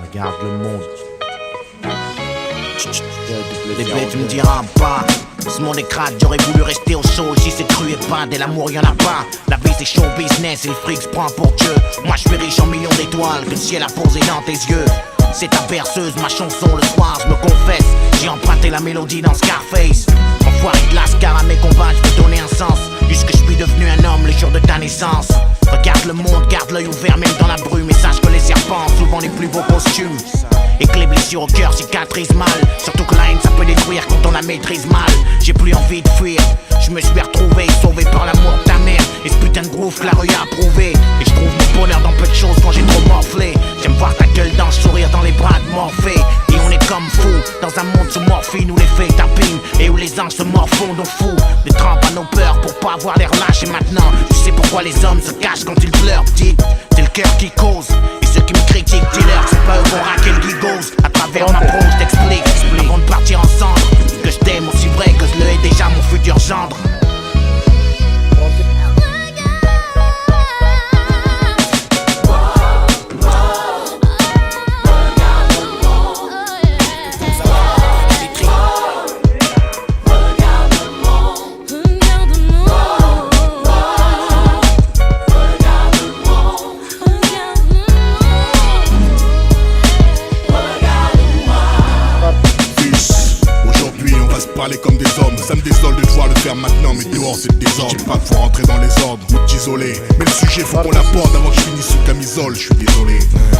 Regarde le monde. Les bêtes tu me diras pas. Ce monde est crade, j'aurais voulu rester au chaud. Si c'est cru et pas, de l'amour y'en a pas. La vie c'est show business et le fric se prend pour Dieu. Moi je suis riche en millions d'étoiles que le ciel a posé dans tes yeux. C'est ta berceuse, ma chanson le soir, je me confesse. J'ai emprunté la mélodie dans Scarface. Enfoiré de lascar à mes combats, je veux donner un sens. Puisque je suis devenu un homme le jour de ta naissance. Regarde le monde, garde l'œil ouvert même dans la brume. Et sache que les serpents ont souvent les plus beaux costumes. Et que les blessures au cœur cicatrisent mal. Surtout que la haine ça peut détruire quand on la maîtrise mal. J'ai plus envie de fuir, je me suis retrouvé sauvé par l'amour de ta mère. Et ce putain de groove que la rue a approuvé. Et je trouve mon bonheur dans peu de choses quand j'ai trop morflé. J'aime voir ta gueule dans le sourire dans les bras de Morphée. Et on est comme fous dans un monde sous morphine où les fake tapping et où les anges se morfondent au fou. Des trempes à nos peurs pour pas avoir l'air lâche. Et maintenant tu sais pourquoi les hommes se cachent quand ils pleurent, petite. C'est le cœur qui cause. Et ceux qui me critiquent, dis-leur c'est pas eux qu'on raquer le gigose. À travers ma prose t'explique avant de partir ensemble que je t'aime aussi vrai que je le hais déjà mon futur gendre. Parler comme des hommes, ça me désole de devoir le faire maintenant, mais dehors c'est le désordre. Je dis pas qu'il faut rentrer dans les ordres ou t'isoler, mais le sujet faut qu'on l'aborde avant que je finisse sous camisole. Je suis désolé,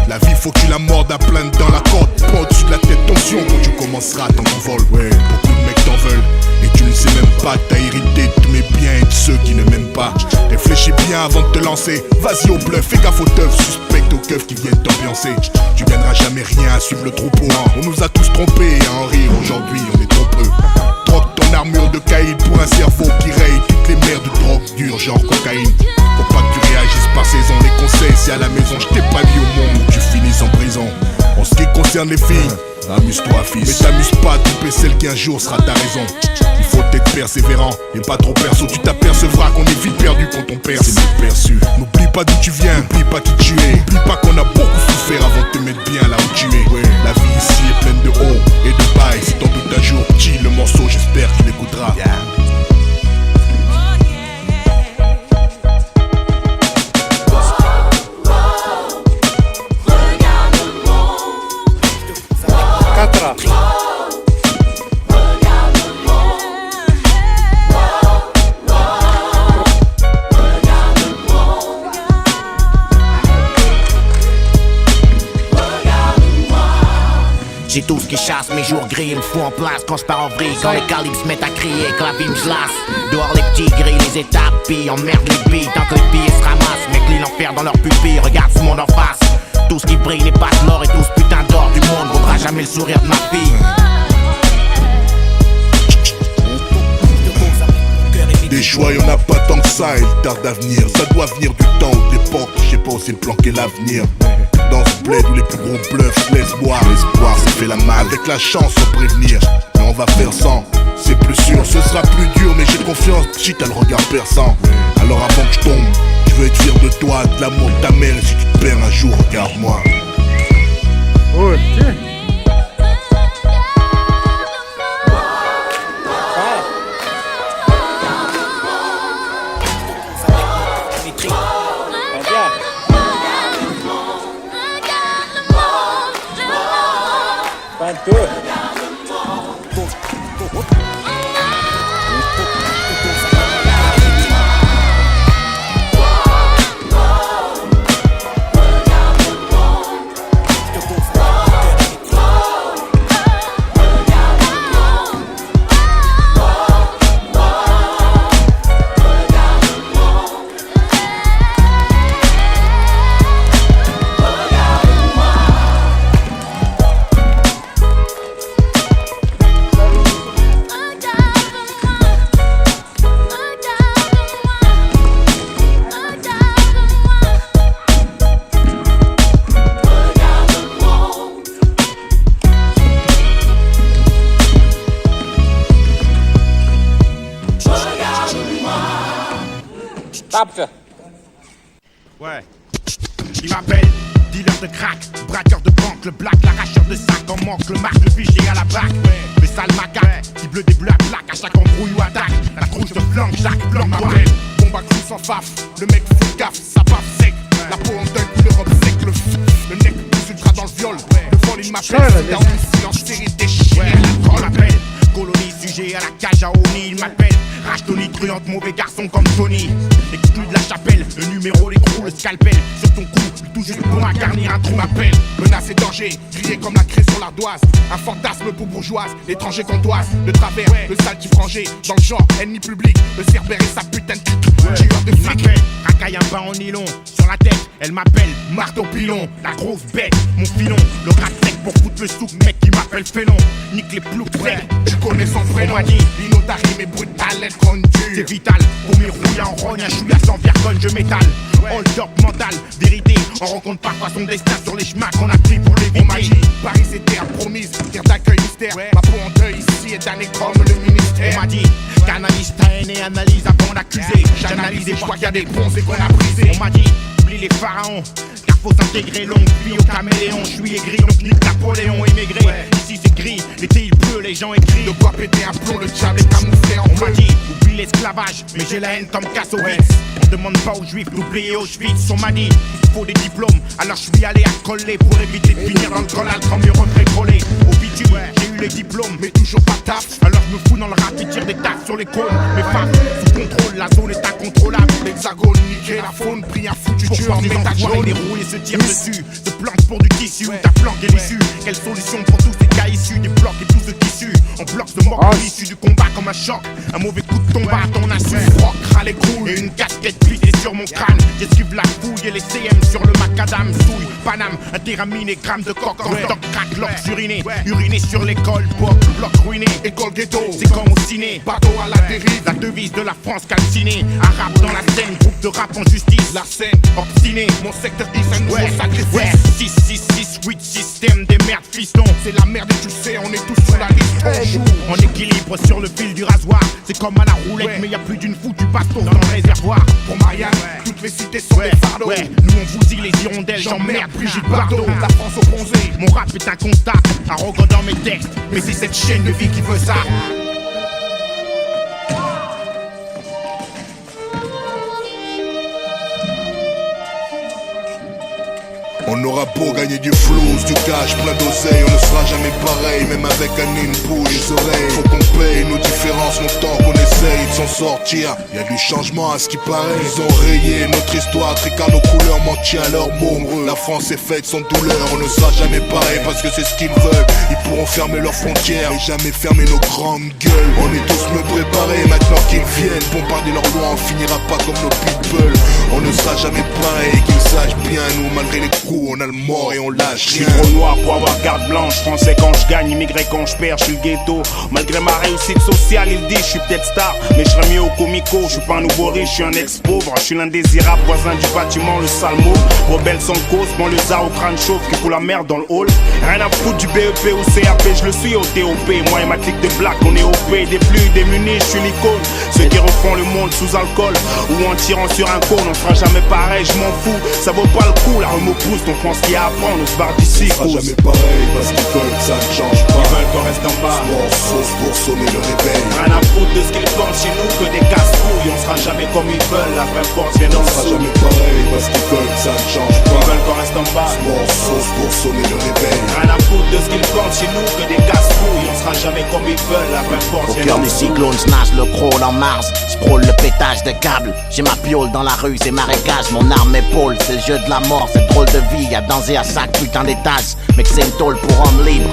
la vie faut que tu la mordes à plein dans la corde. Pas au-dessus de la tête, tension quand tu commenceras ton envol. Ouais, beaucoup de mecs t'en veulent et tu ne sais même pas que t'as hérité de tous mes biens et de ceux qui ne m'aiment pas. Réfléchis bien avant de te lancer, vas-y au bluff, fais gaffe aux teufs, suspecte aux keufs qui viennent t'ambiancer. Tu gagneras jamais rien à suivre le troupeau. On nous a tous trompés et à en rire, aujourd'hui on est trop peu. Troque ton armure de caïd pour un cerveau qui raye toutes les mers de drogue dure genre cocaïne. Faut pas que tu réagisses par saison, les conseils c'est à la maison. Je t'ai pas dit au monde où tu finisses en prison. En ce qui concerne les filles, amuse-toi fils, mais t'amuse pas à tromper celle qui un jour sera ta raison. Il faut être persévérant et pas trop perso. Tu t'apercevras qu'on est vite perdu quand on perce. C'est mal perçu. N'oublie pas d'où tu viens, n'oublie pas qui tu es. N'oublie pas qu'on a beaucoup souffert avant de te mettre bien là où tu es. Ouais, la vie ici est pleine de hauts et de bas. Et si t'en doutes un jour, petit le morceau, j'espère que tu l'écouteras. J'ai tout ce qui chasse, mes jours gris, il me fout en place quand je pars en vrille. Quand les calibres se mettent à crier, que la vie me lasse. Dehors les petits gris, les étapes pillent, emmerde les billes. Tant que les billets se ramassent, mec lit l'enfer dans leur pupille. Regarde ce monde en face, tout ce qui brille n'est pas de l'or. Et tout ce putain d'or du monde vaudra jamais le sourire de ma fille. Des choix, y'en a pas tant que ça, et le tard d'avenir. Ça doit venir du temps ou de l'époque, je sais pas où c'est le plan qu'est l'avenir. Dans ce bled où les plus gros bluffs laissent boire. L'espoir c'est fait la malle, avec la chance sans prévenir. Mais on va faire sans, c'est plus sûr. Ce sera plus dur mais j'ai confiance, si t'as le regard perçant. Alors avant que je tombe, je veux être fier de toi, de l'amour de ta mère. Et si tu te perds un jour, regarde-moi. Ok. Good. Stop. Ouais. Il m'appelle dealer de crack, braqueur de banque, le black, l'arracheur de sac en manque, le marque, le fichier à la bac. Le sale macaque, qui bleu des bleus à plaque, à chaque embrouille ou attaque. La trouche de flanque, chaque flanque m'appelle. Bombe à clous sans faf, le mec fout gaffe, ça baffe sec. La peau en deuil, couleur robe sec, le nec plus ultra dans le viol. Le vol il m'appelle, c'est dans une silence série déchirée. L'alcool m'appelle, colonie sujet à la cage à Oni, il m'appelle. Rage Tony, truande, mauvais garçon comme Tony. Exclu de la chapelle, le numéro, l'écrou, le scalpel. Sur ton cou, tout juste bon à garnir un trou m'appelle. Menace et danger, grillé comme la craie sur l'ardoise. Un fantasme pour bourgeoise, l'étranger contoise. Le travers, le sale qui frangé, dans le genre, ennemi public. Le cerbère et sa putain de tueur de flic. Racaille un pain en nylon, sur la tête, elle m'appelle marteau pilon. La grosse bête, mon filon, le rat sec pour foutre le souk, mec qui m'appelle félon. Nique les ploucs secs, tu connais son prénom. On m'a dit, l'inotari mais brutal, être rendu. C'est vital, pour m'y rouiller en rogne, un chouïa sans vergogne, je m'étale. Hold up mental, vérité, on rencontre parfois son destin sur les chemins qu'on a pris pour les vies. Magie, Paris c'est terre promise, terre d'accueil mystère. Ma peau en deuil ici est damnée comme le ministère. On m'a dit, qu'analyse ta haine et analyse avant d'accuser. J'analyse et je vois qu'il y a des bronzes qu'on a brisés. On m'a dit, oublie les pharaons, car faut s'intégrer longue vie au caméléon. Je suis aigri, donc nique Napoléon émigré. Ici c'est gris, l'été il pleut, les gens écrivent. De quoi péter un plomb, le diable est camouflé en feu. On m'a dit, oublie l'esclavage, mais j'ai la haine comme Kassovitz. On demande pas aux juifs d'oublier Auschwitz. On m'a dit, il faut des diplômes, alors je suis allé à coller pour éviter de finir dans le collal comme le reflet collé. Au bitume, j'ai eu les diplômes, mais toujours pas taf. Alors je me fous dans le rap et tire des tafs sur les cônes. Mes femmes, sous contrôle, la zone est incontrôlable. L'hexagone, niqué, la faune, pris un foutu tueur en métal jaune. Les roues et se tirent dessus, se plantent pour du tissu. Ta planque est l'issue, quelle solution pour tous ces cas issus des blocs et tous ceux qui suent. On bloque ce moque de l'issue du combat comme un choc. Un mauvais coup de tombe à ton insu. Froid, crâne et couilles, et une casquette plissée sur mon crâne. J'esquive la fouille et les CM sur le macadam. Souille, Paname, un théramine et grammes de coque. En stock, crack, lox, uriné. Uriné sur l'école, pop, bloc ruiné. École ghetto, c'est comme au ciné. Bateau à la dérive, la devise de la France calcinée. Arabe dans la scène, groupe de rap en justice. La scène, obstiné, mon secteur dit un nouveau sacrifice. 6, 6, 6, 8, système des merdes fistons. C'est la merde et tu sais, on est tous sur la liste. On joue, on équilibre sur le fil du rasoir. C'est comme à la roulette, mais y a plus d'une foutue baston dans le réservoir. Pour Marianne, toutes les cités sont des fardeaux. Nous on bousille les hirondelles, j'emmerde Brigitte Bardot. La France au bronzé, mon rap est un constat. Arrogant dans mes textes, mais c'est cette chaîne de vie qui veut ça. On aura beau gagner du flouze, du cash, plein d'oseille, on ne sera jamais pareil, même avec un input, les oreilles. Faut qu'on paye nos différences, longtemps qu'on essaye de s'en sortir. Y'a du changement à ce qui paraît. Ils ont rayé notre histoire, tricard nos couleurs, menti à leurs mots. La France est faite sans douleur, on ne sera jamais pareil parce que c'est ce qu'ils veulent. Ils pourront fermer leurs frontières et jamais fermer nos grandes gueules. On est tous me préparés maintenant qu'ils viennent. Bombarder leur loi, on finira pas comme nos people. On ne sera jamais pareil, qu'ils sachent bien, nous malgré les coups. On a le mort et on lâche. Je suis trop noir pour avoir garde blanche. Français quand je gagne, immigré quand je perds. Je suis le ghetto. Malgré ma réussite sociale, il dit je suis peut-être star, mais je serais mieux au comico. Je suis pas un nouveau riche, je suis un ex-pauvre. Je suis l'indésirable voisin du bâtiment, le salmo. Rebelle sans cause, bon le zar au crâne chauve qui fout la merde dans le hall. Rien à foutre du BEP ou CAP, je le suis au TOP. Moi et ma clique de black, on est OP. Des plus démunis, je suis l'icône. Ceux qui refont le monde sous alcool ou en tirant sur un cône. On sera jamais pareil, je m'en fous. Ça vaut pas le coup, la remo pousse. On pense qu'il y a à apprendre, on se barre d'ici. On sera jamais pareil parce qu'ils veulent que ça ne change pas. Ils veulent qu'on reste en bas. Sauce pour sonner le réveil. Rien à foutre de ce qu'ils pensent chez nous que des casse-couilles. On sera jamais comme ils veulent, la vraie force vient d'en dessous. On sera jamais pareil parce qu'ils veulent que ça ne change pas. Ils veulent qu'on reste en bas. Sauce pour sonner le réveil. Rien à foutre de ce qu'ils pensent chez nous que des casse-couilles. On sera jamais comme ils veulent, la vraie force vient d'en dessous. Au cœur du cyclone, je nage le crawl en Mars. J'prôle le pétage de câble. J'ai ma piole dans la rue, c'est marécage. Mon arme épaule, c'est le jeu de la mort. C'est drôle de vie, y'a danger à chaque putain d'étage. Mais que c'est une tôle pour homme libre.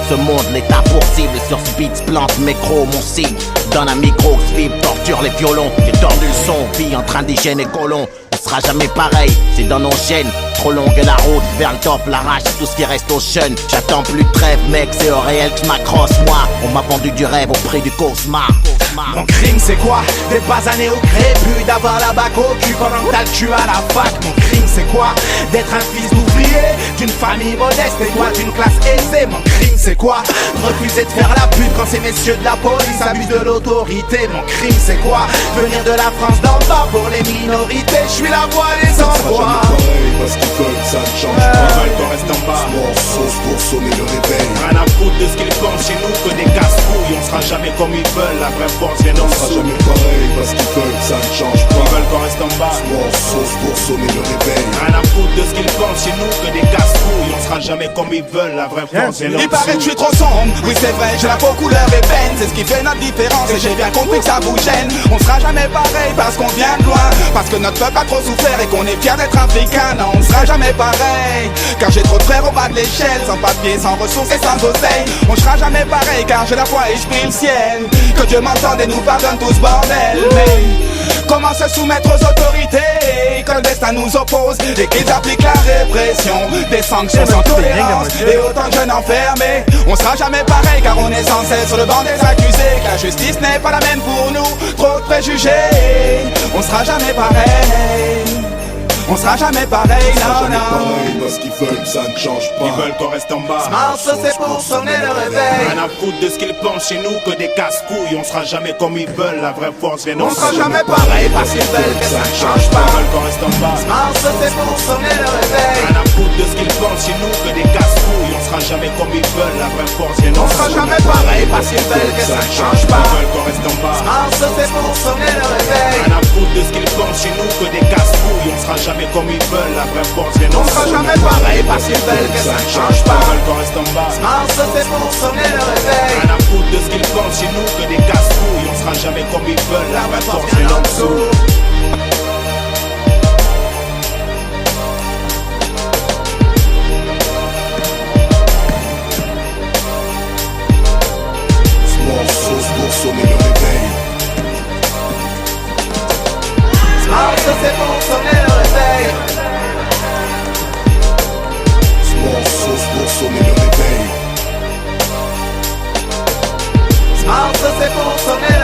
Ce monde, l'état pour cible. Sur ce beat, plante mécro, mon cible. Donne un micro, vibre, torture les violons. J'ai tordu le son, vie en train d'hygiène et colon. On sera jamais pareil, c'est dans nos chaînes. Trop longue est la route, vers le top, l'arrache, tout ce qui reste au chun. J'attends plus de trêve, mec, c'est au réel que je m'accroche, moi. On m'a vendu du rêve au prix du cauchemar. Mon crime c'est quoi? D'être basané au crépus, d'avoir la bac au cul pendant que t'as le cul à la fac. Mon crime c'est quoi? D'être un fils d'ouvrier, d'une famille modeste et toi d'une classe aisée. Mon crime c'est quoi? Refuser de faire la pute quand ces messieurs de la police abusent de l'autorité. Mon crime c'est quoi? Venir de la France d'en bas pour les minorités. Je suis suis la voix des Ça sera sans-voix. jamais pareil parce qu'ils veulent que ça ne change pas. Ils veulent qu'on reste en bas. Small sauce pour sonner le réveil. Rien à foutre de ce qu'ils pensent chez nous que des casse-couilles. On sera jamais comme ils veulent, la vraie force vient d'en Ça sera dessous. jamais pareil parce qu'ils veulent que ça ne change Ils pas. veulent qu'on reste en bas. Small sauce pour sonner le réveil. Rien à foutre de ce qu'ils pensent chez nous que des casse-couilles. On sera jamais comme ils veulent, la vraie force vient d'en Il paraît que je dessous. suis trop sombre, oui c'est vrai, j'ai la peau couleur ébène. C'est ce qui fait notre différence et j'ai bien compris que ça vous gêne. On sera jamais pareil parce qu'on vient de loin, parce que notre peuple a trop souffert et qu'on est fiers d'être africain. Non, on sera jamais pareil, car j'ai trop de frères au bas de l'échelle, sans papier, sans ressources et sans oseille. On sera jamais pareil car j'ai la foi et je prie le ciel, que Dieu m'entende et nous pardonne tout ce bordel. Mais comment se soumettre aux autorités quand le destin nous oppose et qu'ils appliquent la répression, des sanctions sans tolérance et autant de jeunes enfermés. On sera jamais pareil car on est sans cesse sur le banc des accusés, que la justice n'est pas la même pour nous, trop de préjugés. On sera jamais pareil, on sera jamais pareil, Ça sera non, jamais non. pareil parce qu'ils veulent que ça ne change pas. Ils veulent qu'on reste en bas. Smart, ça c'est pour sonner le réveil. Rien à foutre de ce qu'ils pensent chez nous que des casse-couilles. On sera jamais comme ils veulent, la vraie force vient d'en On sera dessous. jamais pareil parce qu'ils veulent que ça ne change Ils pas. veulent qu'on reste en bas. Smart, ça c'est pour sonner le réveil. Rien à foutre de ce qu'ils pensent chez nous que des casse-couilles. On sera jamais comme ils veulent, la vraie force vient d'en On sera dessous. jamais pareil parce qu'ils veulent que ça ne change Ils pas. veulent qu'on reste en bas. Smart, ça c'est pour sonner le réveil. Rien à foutre de ce qu'ils pensent chez nous que des casse-couilles. On sera jamais comme ils veulent, la vraie force vient d'en On dessous. sera jamais pareil parce qu'ils veulent que ça ne change Ils pas. veulent qu'on reste en bas. Smart, ça c'est pour sonner le réveil. Rien à foutre de ce qu'ils pensent chez nous que des casse-couilles. On sera jamais comme ils veulent, la vraie force vient d'en dessous. Small sauce pour sonner le réveil. Smart, ça c'est pour sonner le réveil. Small sauce pour sonner le réveil. Smart, ça c'est pour sonner